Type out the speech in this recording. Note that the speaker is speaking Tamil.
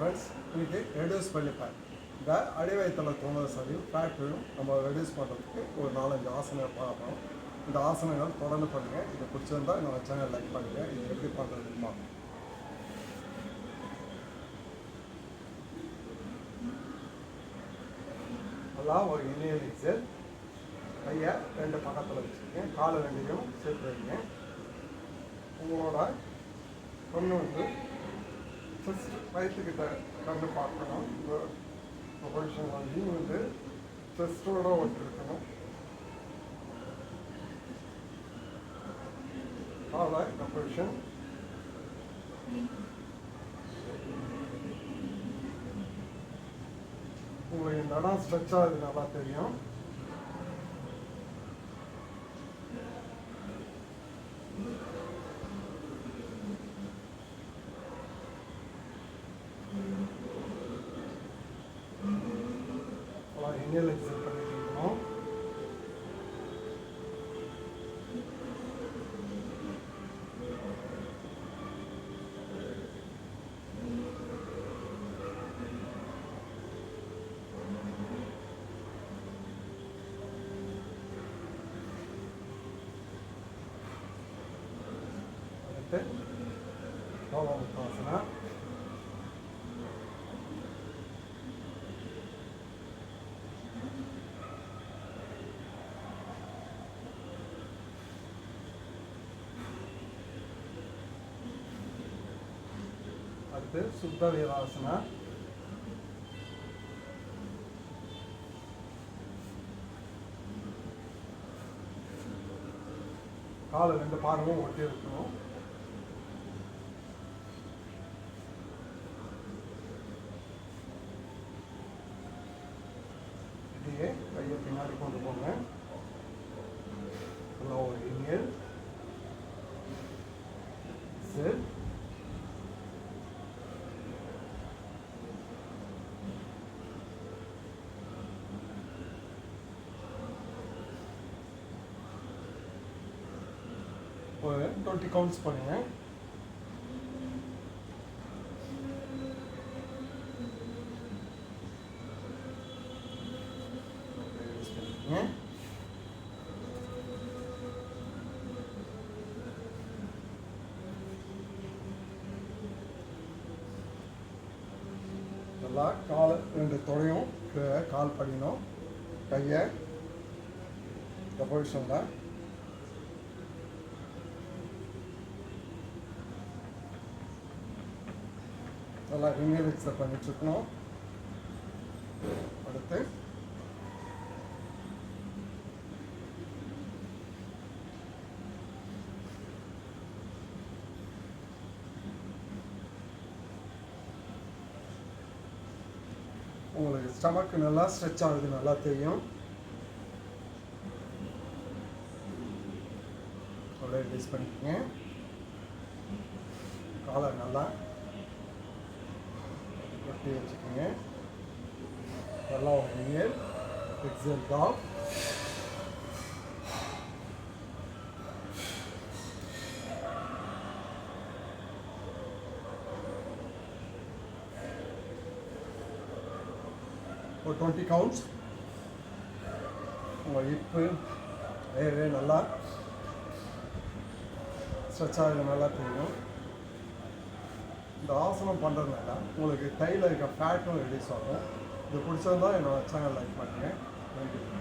ஃப்ரெண்ட்ஸ், இன்றைக்கி ரெடியூஸ் பண்ணிப்பேன். இந்த அடிவயத்தில் தோணுத சரியும் ஃபேக்டரியும் நம்ம ரெடியூஸ் பண்ணுறதுக்கு ஒரு 4-5 ஆசனங்கள் பார்ப்போம். இந்த ஆசனங்கள் தொடர்ந்து பண்ணுங்கள். இது பிடிச்சிருந்தா நம்ம சேனல் லைக் பண்ணுங்கள். இது எப்படி பண்ணுறதுமா எல்லாம் ஒரு இனியல் எக்ஸல். கையை 2 பக்கத்தில் வச்சுருக்கேன். காலை 2யும் சேர்த்து வைங்க. உங்களோட பொண்ணு வந்து ஃபஸ்ட் வயிற்றுக்கிட்ட கண்டு பார்க்கணும். இந்த பொசிஷன் வந்து செஸ்டோட ஒட்டிருக்கணும். காலை இந்த பொசிஷன். உங்களுக்கு இந்த இடம் ஸ்ட்ரெச் ஆகுது நல்லா தெரியும். இனியல் எக்ஸல் பண்ணிக்கணும். அடுத்து கோபமுத்தாசனா. அடுத்து சுத்த வீராசனா. காலை 2 பாதமும் ஒட்டி இருக்கணும். இதையே கையை பின்னாடி கொண்டு போங்க. ஒரு இனியல் செல். ஒரு 20 கவுண்ட்ஸ் பண்ணுங்க. நல்லா கால் 2 தொடையும் கால் படிக்கணும். கையை இந்த பொசிஷனில் நல்லா இனியல் எக்ஸல் பண்ணிட்டுருக்கணும். அடுத்து உங்களுக்கு ஸ்டமக்கு நல்லா ஸ்ட்ரெச் ஆகுது நல்லா தெரியும். அப்படியே ரிலீஸ் பண்ணிக்கோங்க. காலை நல்லா கட்டி வச்சுக்கோங்க. நல்லா ஒரு இனியல் எக்ஸல் டாப். ஒரு 20 கவுண்ட்ஸ். உங்கள் இப்பு வேறு நல்லா ஸ்ட்ரெச் ஆகுது நல்லா தெரியும். இந்த ஆசனம் பண்ணுறதுனால உங்களுக்கு தையில் இருக்க ஃபேட்டும் ரிலீஸ் ஆகும். இது பிடிச்சிருந்தா என்னோட சேனல் லைக் பண்ணுங்கள். நன்றி.